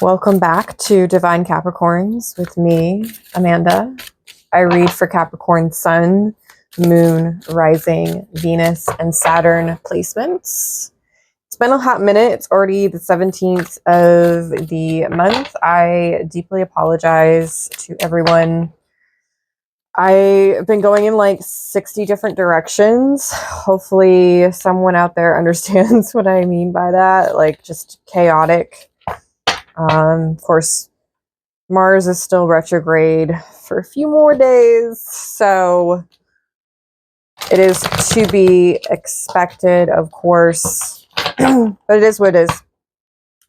Welcome back to Divine Capricorns with me, Amanda. I read for Capricorn Sun, Moon, Rising, Venus, and Saturn placements. It's been a hot minute. It's already the 17th of the month. I deeply apologize to everyone. I've been going in like 60 different directions. Hopefully someone out there understands what I mean by that. Like just chaotic. Of course, Mars is still retrograde for a few more days, so it is to be expected, of course, but it is what it is.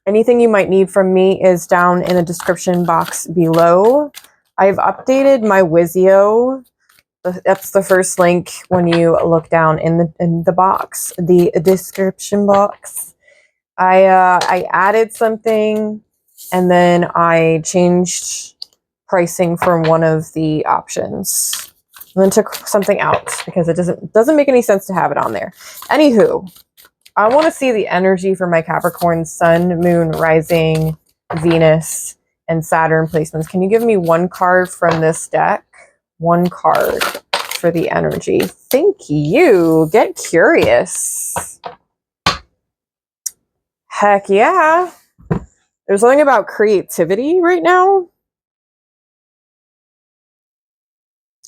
Anything you might need from me is down in the description box below. I've updated my Wizio. That's the first link when you look down in the box, the description box. I added something. And then I changed pricing from one of the options. And then took something out because it doesn't make any sense to have it on there. Anywho, I want to see the energy for my Capricorn Sun, Moon, Rising, Venus, and Saturn placements. Can you give me one card from this deck? One card for the energy. Thank you. Get curious. Heck yeah. There's something about creativity right now.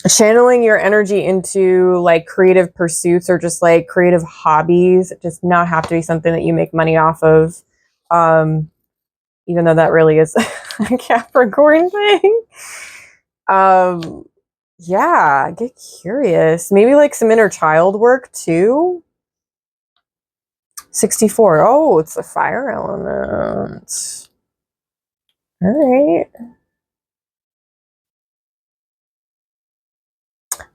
Channeling your energy into like creative pursuits or just like creative hobbies. It does not have to be something that you make money off of. Even though that really is a Capricorn thing. Yeah, get curious. Maybe like some inner child work too. 64. Oh, it's a fire element. All right.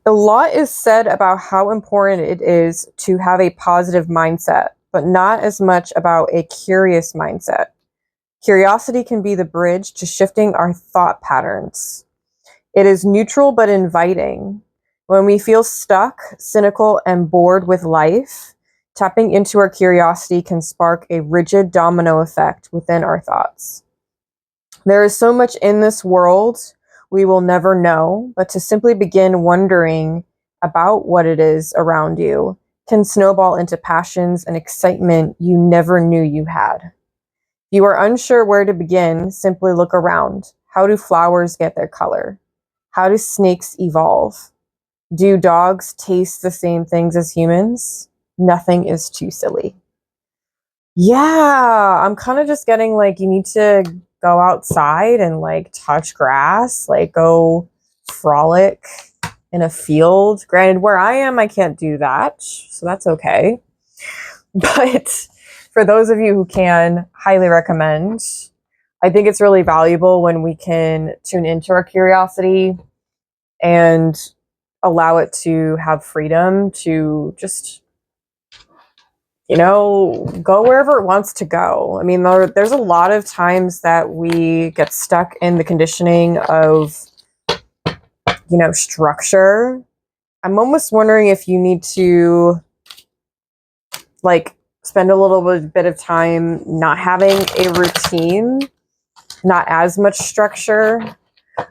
A lot is said about how important it is to have a positive mindset, but not as much about a curious mindset. Curiosity can be the bridge to shifting our thought patterns. It is neutral but inviting. When we feel stuck, cynical, and bored with life, tapping into our curiosity can spark a rigid domino effect within our thoughts. There is so much in this world we will never know, but to simply begin wondering about what it is around you can snowball into passions and excitement you never knew you had. If you are unsure where to begin, simply look around. How do flowers get their color? How do snakes evolve? Do dogs taste the same things as humans? Nothing is too silly. Yeah, I'm kind of just getting like, you need to go outside and like touch grass, like go frolic in a field. Granted, where I am, I can't do that, so that's okay. But for those of you who can, highly recommend. I think it's really valuable when we can tune into our curiosity and allow it to have freedom to just, you know, go wherever it wants to go. I mean, there's a lot of times that we get stuck in the conditioning of, you know, structure. I'm almost wondering if you need to, like, spend a little bit of time not having a routine, not as much structure.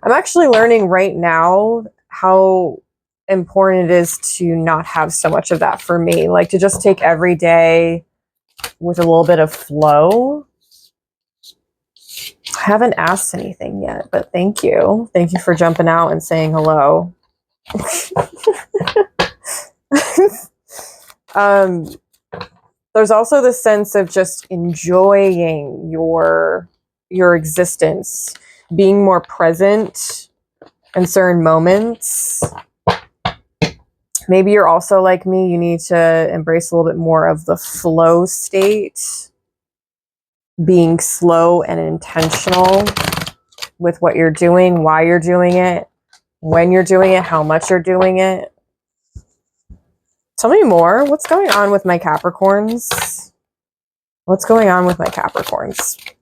I'm actually learning right now how important it is to not have so much of that for me. Like to just take every day with a little bit of flow. I haven't asked anything yet, but thank you. Thank you for jumping out and saying hello. There's also the sense of just enjoying your existence, being more present in certain moments. Maybe you're also like me, you need to embrace a little bit more of the flow state, being slow and intentional with what you're doing, why you're doing it, when you're doing it, how much you're doing it. Tell me more. What's going on with my Capricorns? What's going on with my Capricorns?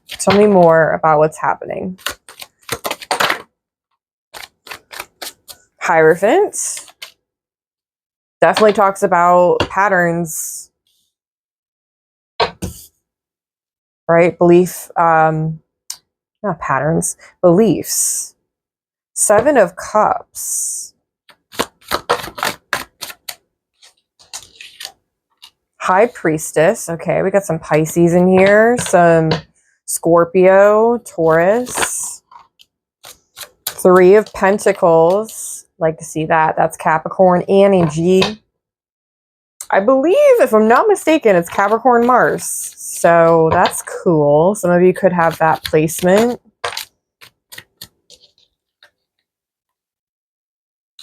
Tell me more about what's happening. Hierophant definitely talks about patterns, right? Belief, not patterns, beliefs. 7 of Cups. High Priestess. Okay, we got some Pisces in here, some Scorpio, Taurus. 3 of Pentacles. Like to see that. That's Capricorn energy. I believe, if I'm not mistaken, it's Capricorn Mars. So that's cool. Some of you could have that placement.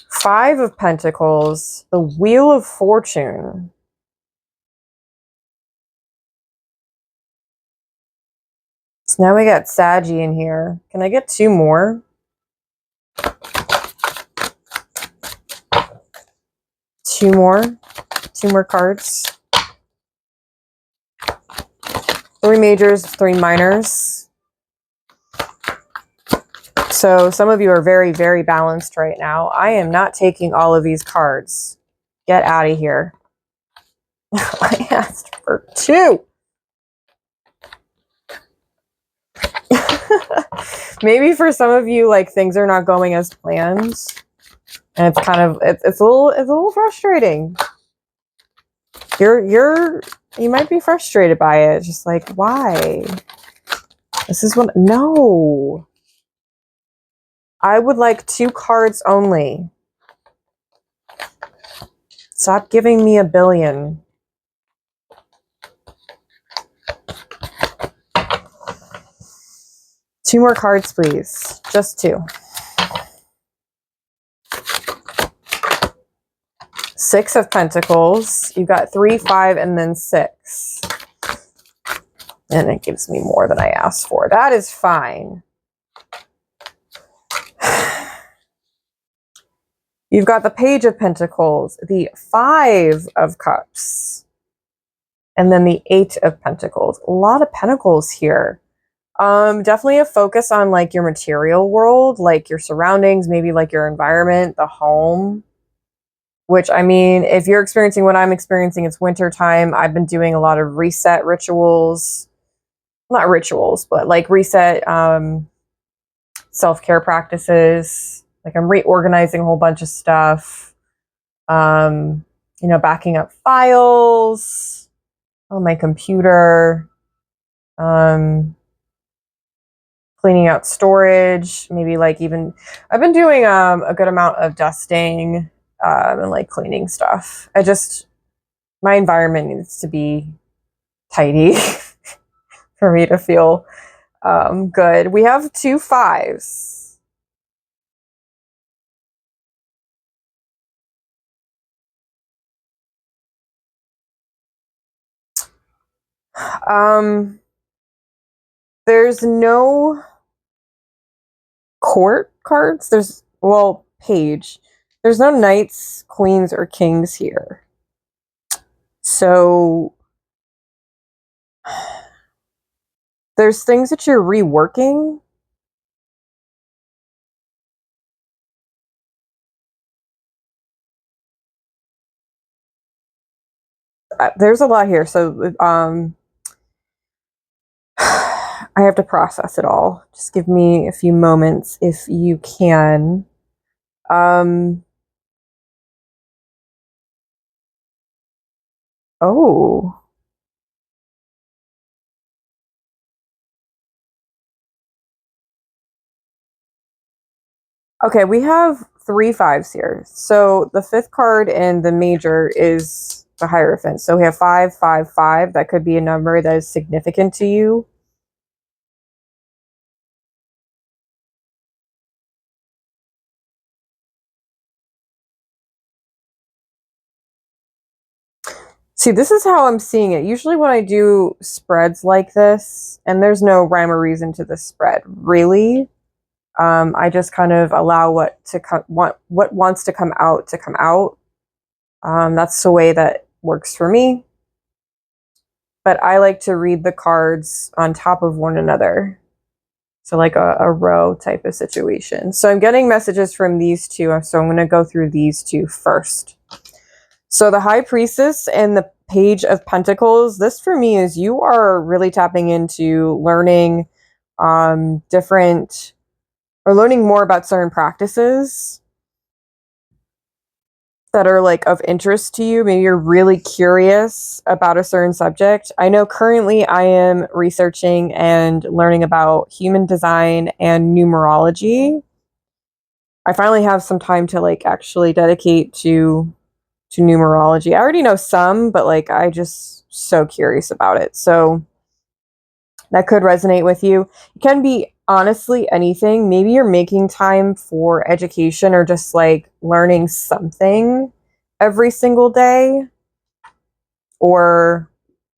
5 of Pentacles. The Wheel of Fortune. So now we got Saggy in here. Can I get 2 more? 2 more. 2 more cards. 3 majors, 3 minors. So some of you are very, very balanced right now. I am not taking all of these cards. Get out of here. I asked for 2. Maybe for some of you, like, things are not going as planned, and it's kind of it's a little frustrating. You might be frustrated by it, just like, why? This is what, no. I would like 2 cards only. Stop giving me a billion. Two more cards, please. Just 2. 6 of Pentacles. You've got 3, 5, and then 6. And it gives me more than I asked for. That is fine. You've got the Page of Pentacles, the 5 of Cups, and then the 8 of Pentacles. A lot of pentacles here. Definitely a focus on like your material world, like your surroundings, maybe like your environment, the home. Which, I mean, if you're experiencing what I'm experiencing, it's winter time. I've been doing a lot of reset rituals. Not rituals, but like reset self-care practices. Like I'm reorganizing a whole bunch of stuff. You know, backing up files on my computer. Cleaning out storage. Maybe like even, I've been doing a good amount of dusting and like cleaning stuff. My environment needs to be tidy for me to feel good. We have 2 5s. There's no court cards. There's, well, page. There's no knights, queens, or kings here. So there's things that you're reworking. There's a lot here. So I have to process it all. Just give me a few moments if you can. Oh. Okay, we have 3 5s here. So the 5th card in the major is the Hierophant. So we have 5, 5, 5. That could be a number that is significant to you. See, this is how I'm seeing it. Usually when I do spreads like this, and there's no rhyme or reason to this spread, really. I just kind of allow what wants to come out to come out. That's the way that works for me. But I like to read the cards on top of one another. So like a row type of situation. So I'm getting messages from these 2. So I'm going to go through these 2 first. So the High Priestess and the Page of Pentacles, this for me is you are really tapping into learning different, or learning more about certain practices that are like of interest to you. Maybe you're really curious about a certain subject. I know currently I am researching and learning about human design and numerology. I finally have some time to like actually dedicate to numerology. I already know some, but like I just so curious about it. So that could resonate with you. It can be honestly anything. Maybe you're making time for education or just like learning something every single day. Or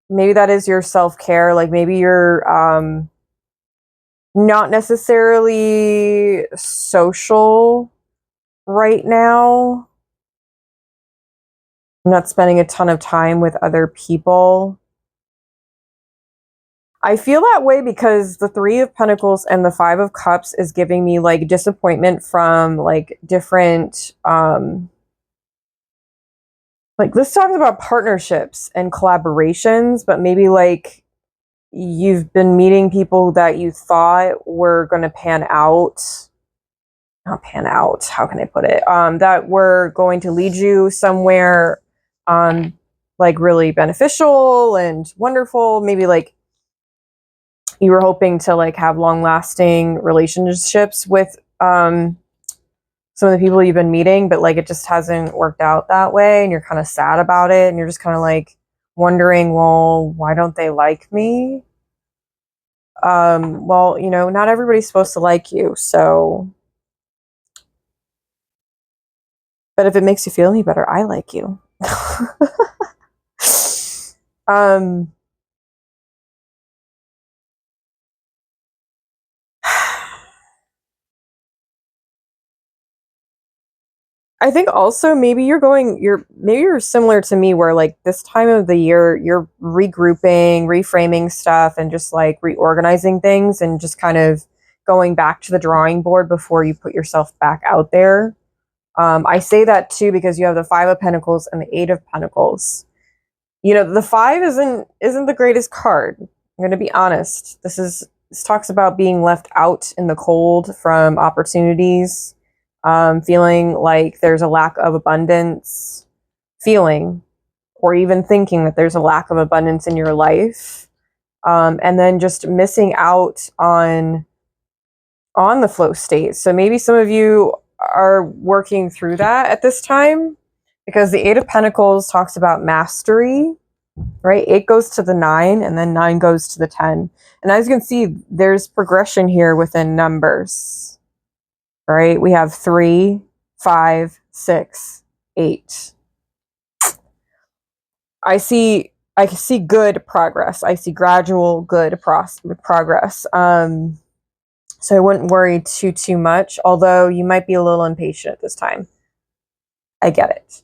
maybe that is your self-care. Like maybe you're not necessarily social right now. Not spending a ton of time with other people. I feel that way because the Three of Pentacles and the Five of Cups is giving me like disappointment from like different like this talks about partnerships and collaborations, but maybe like you've been meeting people that you thought were going to pan out. Not pan out, how can I put it? That were going to lead you somewhere like really beneficial and wonderful. Maybe like you were hoping to like have long-lasting relationships with some of the people you've been meeting, but like it just hasn't worked out that way and you're kind of sad about it and you're just kind of like wondering, well, why don't they like me? Well, you know, not everybody's supposed to like you, so but if it makes you feel any better, I like you. um I think also maybe you're similar to me where like this time of the year you're regrouping, reframing stuff and just like reorganizing things and just kind of going back to the drawing board before you put yourself back out there. I say that too because you have the Five of Pentacles and the Eight of Pentacles. You know, the five isn't the greatest card. I'm going to be honest. This talks about being left out in the cold from opportunities, feeling like there's a lack of abundance, feeling or even thinking that there's a lack of abundance in your life, and then just missing out on the flow state. So maybe some of you are working through that at this time because the Eight of Pentacles talks about mastery, right? 8 goes to the 9 and then 9 goes to the 10. And as you can see, there's progression here within numbers, right? We have 3, 5, 6, 8. I see good progress. I see gradual good progress. So I wouldn't worry too much, although you might be a little impatient at this time. I get it.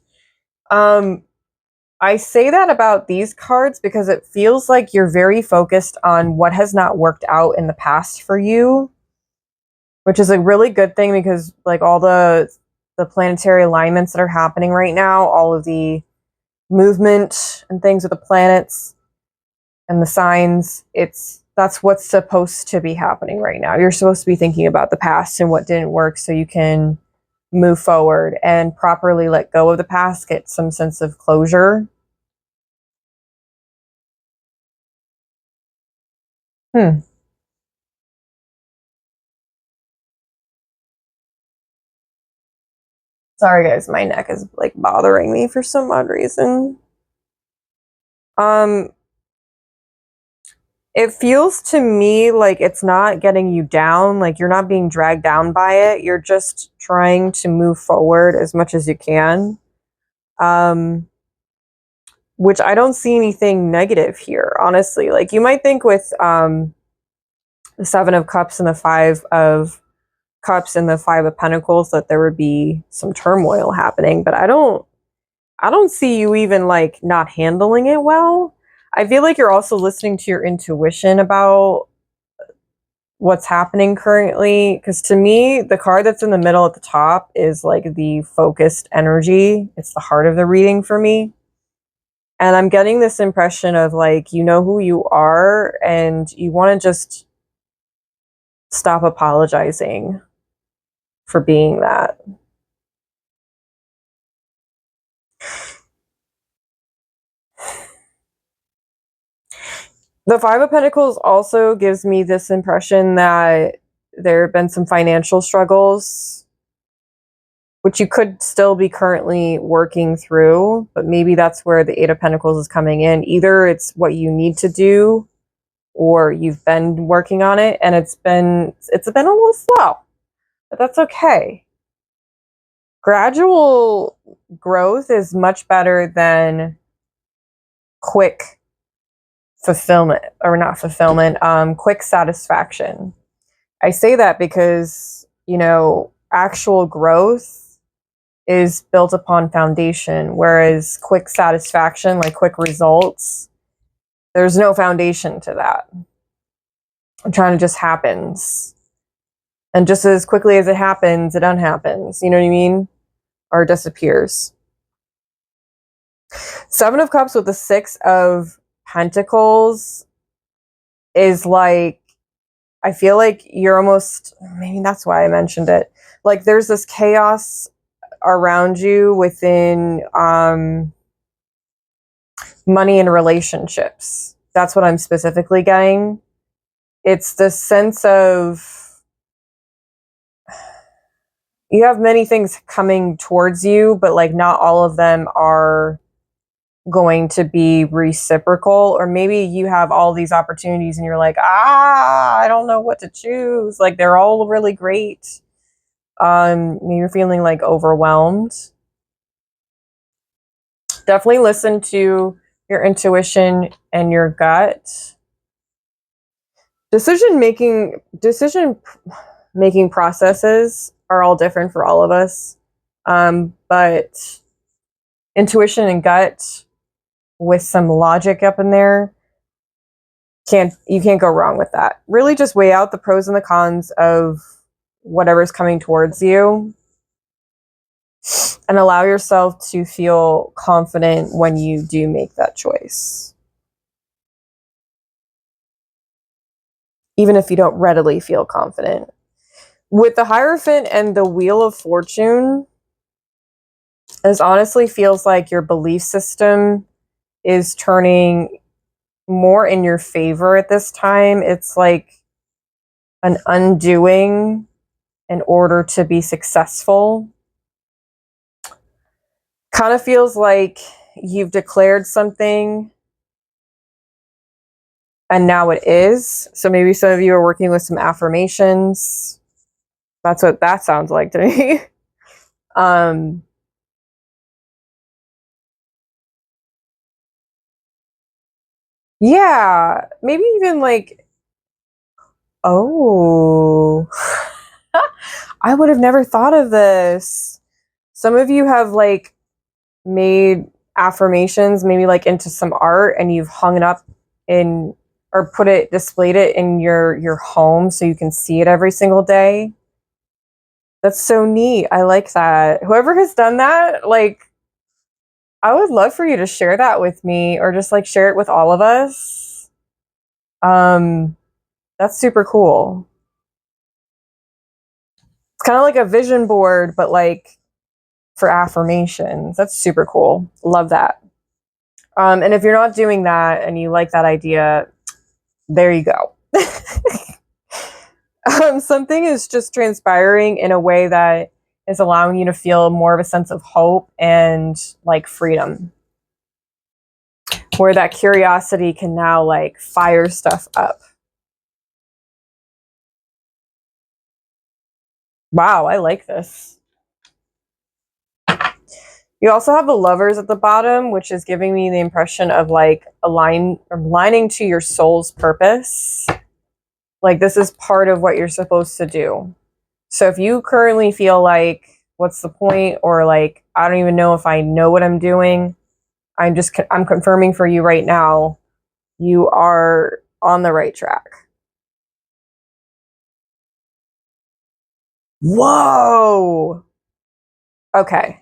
I say that about these cards because it feels like you're very focused on what has not worked out in the past for you, which is a really good thing because like all the planetary alignments that are happening right now, all of the movement and things with the planets and the signs, that's what's supposed to be happening right now. You're supposed to be thinking about the past and what didn't work so you can move forward and properly let go of the past, get some sense of closure. Sorry guys, my neck is like bothering me for some odd reason. It feels to me like it's not getting you down, like you're not being dragged down by it. You're just trying to move forward as much as you can. Which I don't see anything negative here, honestly. Like you might think with the Seven of Cups and the Five of Cups and the Five of Pentacles that there would be some turmoil happening, but I don't see you even like not handling it well. I feel like you're also listening to your intuition about what's happening currently. Because to me, the card that's in the middle at the top is like the focused energy. It's the heart of the reading for me. And I'm getting this impression of like, you know who you are and you want to just Stop apologizing for being that. The Five of Pentacles also gives me this impression that there have been some financial struggles, which you could still be currently working through, but maybe that's where the Eight of Pentacles is coming in. Either it's what you need to do, or you've been working on it and it's been a little slow, but that's okay. Gradual growth is much better than quick fulfillment, or not fulfillment, quick satisfaction. I say that because, you know, actual growth is built upon foundation, whereas quick satisfaction, like quick results, there's no foundation to that. It kind of just happens. And just as quickly as it happens, it unhappens. You know what I mean? Or disappears. Seven of Cups with the Six of Pentacles is like, I feel like you're almost, maybe that's why I mentioned it. Like there's this chaos around you within money and relationships. That's what I'm specifically getting. It's the sense of, you have many things coming towards you, but like not all of them are going to be reciprocal. Or maybe you have all these opportunities and you're like, I don't know what to choose. Like they're all really great. You're feeling like overwhelmed. Definitely listen to your intuition and your gut. Decision making processes are all different for all of us. But intuition and gut with some logic up in there, you can't go wrong with that. Really just weigh out the pros and the cons of whatever's coming towards you and allow yourself to feel confident when you do make that choice. Even if you don't readily feel confident. With the Hierophant and the Wheel of Fortune, this honestly feels like your belief system is turning more in your favor at this time. It's like an undoing in order to be successful. Kind of feels like you've declared something and now it is. So maybe some of you are working with some affirmations. That's what that sounds like to me. Yeah, maybe even like, oh, I would have never thought of this. Some of you have like made affirmations, maybe like into some art, and you've hung it up in, or displayed it in your home so you can see it every single day. That's so neat. I like that. Whoever has done that, like, I would love for you to share that with me, or just like share it with all of us. That's super cool. It's kind of like a vision board, but like for affirmations. That's super cool. Love that. And if you're not doing that and you like that idea, there you go. Something is just transpiring in a way that is allowing you to feel more of a sense of hope and like freedom, where that curiosity can now like fire stuff up. Wow, I like this. You also have the Lovers at the bottom, which is giving me the impression of like aligning to your soul's purpose. Like this is part of what you're supposed to do. So if you currently feel like, what's the point? Or like, I don't even know if I know what I'm doing. I'm confirming for you right now, you are on the right track. Whoa. Okay.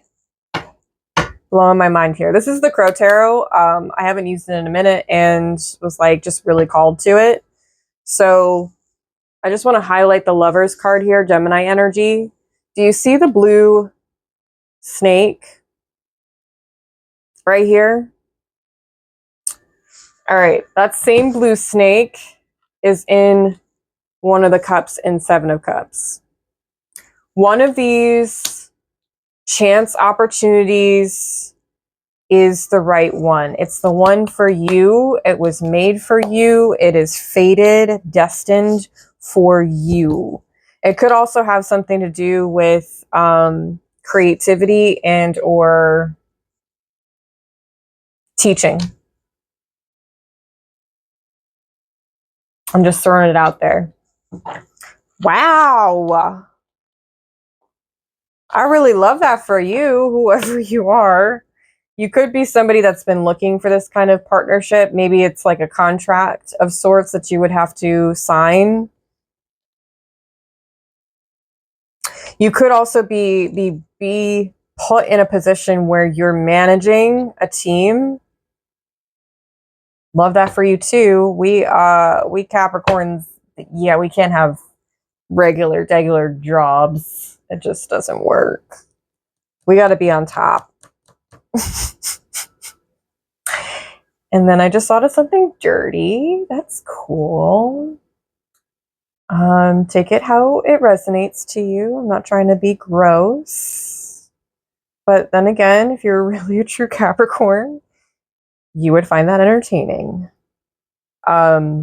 Blowing my mind here. This is the Crow Tarot. I haven't used it in a minute and was like just really called to it. So I just want to highlight the Lovers card here, Gemini energy. Do you see the blue snake right here? All right, that same blue snake is in one of the cups in Seven of Cups. One of these chance opportunities is the right one. It's the one for you. It was made for you. It is fated, destined for you. It could also have something to do with creativity and or teaching. I'm just throwing it out there. Wow. I really love that for you, whoever you are. You could be somebody that's been looking for this kind of partnership. Maybe it's like a contract of sorts that you would have to sign. You could also be put in a position where you're managing a team. Love that for you too. We Capricorns, yeah, we can't have regular jobs. It just doesn't work. We got to be on top. And then I just thought of something dirty. That's cool. Take it how it resonates to you. I'm not trying to be gross. But then again, if you're really a true Capricorn, you would find that entertaining. Yeah,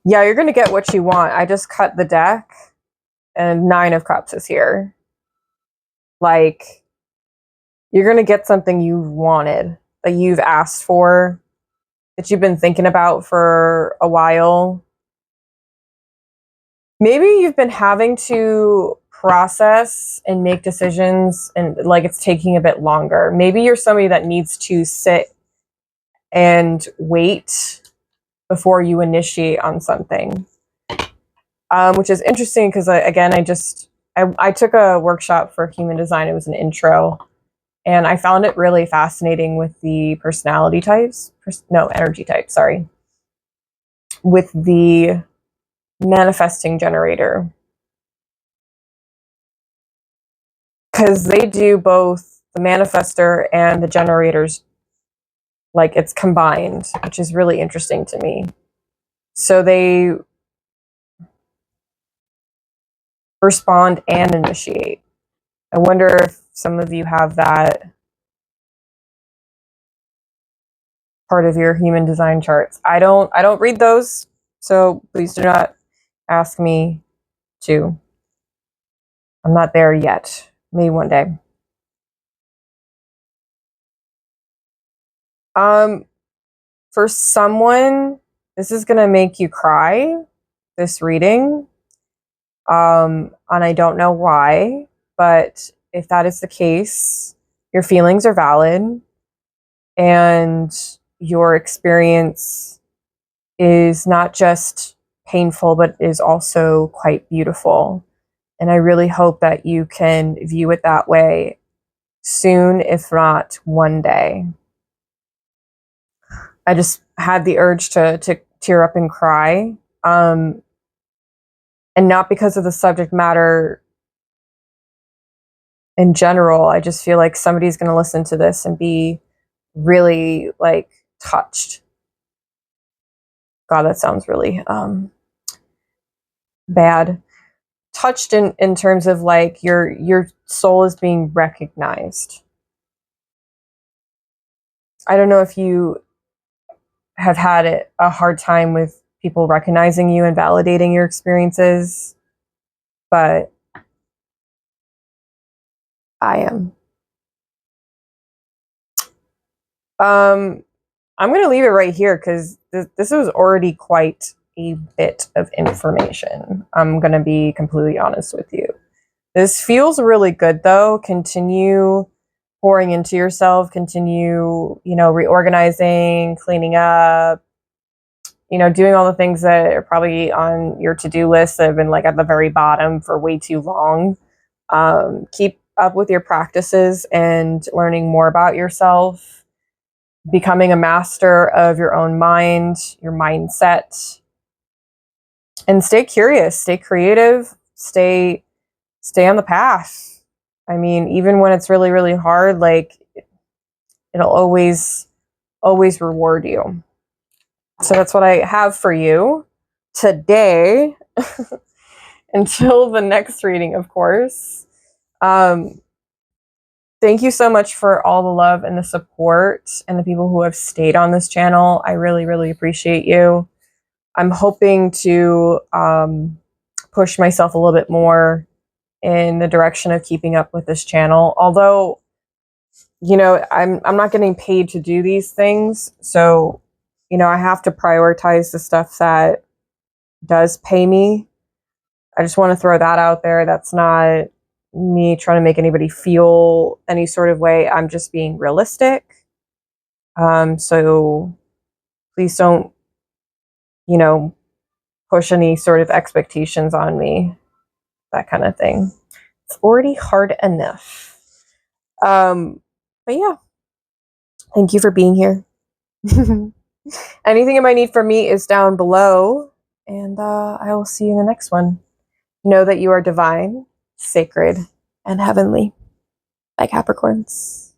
you're going to get what you want. I just cut the deck and 9 of Cups is here. Like, you're going to get something you've wanted, that you've asked for, that you've been thinking about for a while. Maybe you've been having to process and make decisions and like it's taking a bit longer. Maybe you're somebody that needs to sit and wait before you initiate on something, which is interesting because again, I took a workshop for human design. It was an intro, and I found it really fascinating with the personality types. Energy types. Sorry, with the manifesting generator, because they do both the manifester and the generators. Like it's combined, which is really interesting to me. So they respond and initiate. I wonder if some of you have that part of your human design charts. I don't read those, so please do not ask me to. I'm not there yet. Maybe one day. For someone, this is gonna make you cry, this reading. And I don't know why, but if that is the case, your feelings are valid and your experience is not just painful, but is also quite beautiful. And I really hope that you can view it that way soon, if not one day. I just had the urge to tear up and cry. And not because of the subject matter in general. I just feel like somebody's going to listen to this and be really like touched. God, that sounds really bad. Touched in terms of like your soul is being recognized. I don't know if you have had a hard time with people recognizing you and validating your experiences, but I am. I'm going to leave it right here because this was already quite a bit of information. I'm going to be completely honest with you. This feels really good though. Continue pouring into yourself, continue, reorganizing, cleaning up, doing all the things that are probably on your to-do list that have been like at the very bottom for way too long. Keep up with your practices and learning more about yourself. becoming a master of your own mind, your mindset, and stay curious, stay creative, stay on the path. I mean, even when it's really, really hard, like it'll always reward you. So that's what I have for you today. Until the next reading, of course. Thank you so much for all the love and the support and the people who have stayed on this channel. I really, really appreciate you. I'm hoping to push myself a little bit more in the direction of keeping up with this channel. Although, you know, I'm not getting paid to do these things. So, you know, I have to prioritize the stuff that does pay me. I just want to throw that out there. That's not me trying to make anybody feel any sort of way. I'm just being realistic. So please don't, you know, push any sort of expectations on me, that kind of thing. It's already hard enough. But yeah, thank you for being here. Anything you might need from me is down below, and I will see you in the next one. Know that you are divine, sacred, and heavenly. Bye, Capricorns.